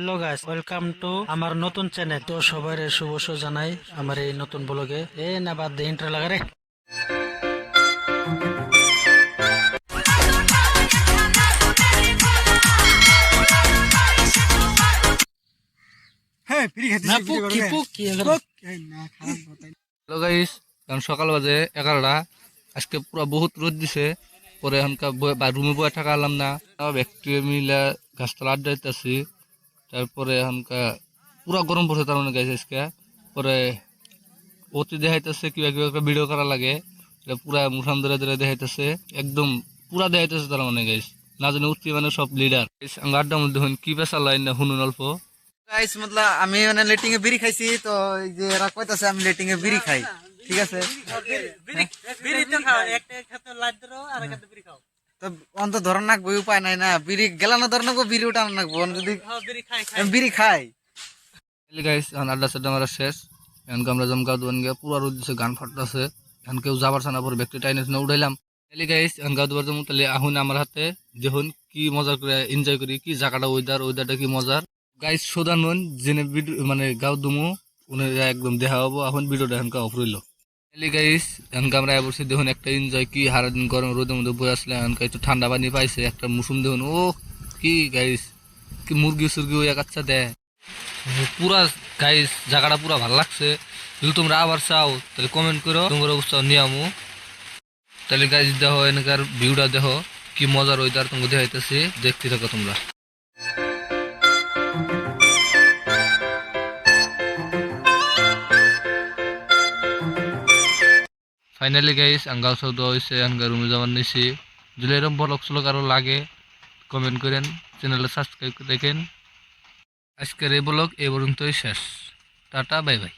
Hello guys, welcome to আমার নতুন channel. তো সবাই শুভ জানাই আমার এই নতুন ব্লগে। না বাদ দে, ইন্টার লাগা রে। হ্যাঁ ফ্রি না খাইতেছি পুক কি পুক কি না খারাপ কথা হ্যালো গাইস, কারণ সকাল বাজে 11টা। আজকে পুরো বহুত রোদ দিছে। পরে এখনকার রুমে বয়ে থাকা আলাম না, সব একটু মিলে গাছতলা আড্ডা দিতেছি। তারপরে এখনকার পুরা গরম পড়ছে, তার মানে গাইছে আজকে। পরে অতি দেখাইতেছে কিবা কিবা একটা ভিডিও করা লাগে, এটা পুরা মুঠান ধরে ধরে দেখাইতেছে, একদম পুরা দেখাইতেছে তার মানে গাইস। না জানি উঠতি মানে সব লিডার আড্ডার মধ্যে কি পেশা লাইন না শুনুন অল্প। গাইস মতলব আমি মানে লেটিং এ বিড়ি খাইছি তো এই যে এরা কইতাছে আমি লেটিং এ বিড়ি খাই ঠিক আছে বিড়ি তো খাও, একটা খেতে লাইট ধরো আর একটা বিড়ি খাও। তো অন্ত ধরন নাকবো উপায় নাই না বিড়ি গেলানো ধরন নাকবো বিড়ি উঠানো নাকবো যদি বিড়ি খাই আমি বিড়ি খাই গাইস এখন আড্ডা সাড্ডা মারা শেষ। এখন আমরা জমকা দোয়ান গিয়ে পুরা রোদ দিছে, গান ফাটতেছে। এখন কেউ যাবার সানা পরে ব্যক্তি টাইনে উঠাইলাম। এলি গাইস এখন গাও দুবার জমু তাহলে আহুন আমার হাতে দেখুন কি মজা করে এনজয় করি, কি জায়গাটা ওয়েদারটা কি মজার। গাইস সোদান মন জেনে মানে গাও দুমু উনি একদম দেখা হবো। এখন ভিডিওটা এখন অফ রইল। এলি গাইস এখন আমরা বসে দেখুন একটা এনজয় কি, হারা দিন গরম রোদের মধ্যে বই আসলে এখন একটু ঠান্ডা পানি পাইছে, একটা মুসুম দেখুন। ও কি গাইস, কি মুরগি সুরগি ওই কাচ্চা দেয় পুরা। গাইস জায়গাটা পুরা ভালো লাগছে। যদি তোমরা আবার চাও তাহলে কমেন্ট করো, তোমরা উৎসাহ নিয়ে আমু। তাহলে গাইস দেখো এনকার ভিউটা দেখো কি মজার ওয়েদার তোমাকে দেখাইতেছি, দেখতে থাকো তোমরা। ফাইনালি গাইস আঙ্গাও সৌদ হয়েছে, আঙ্গা রুমে যাওয়ার নিছি। যদি এরকম ব্লগ স্লগ আরো লাগে কমেন্ট করেন, চ্যানেলটা সাবস্ক্রাইব করে দেখেন। আজকের এই ব্লগ এই পর্যন্তই শেষ। Tata bye bye.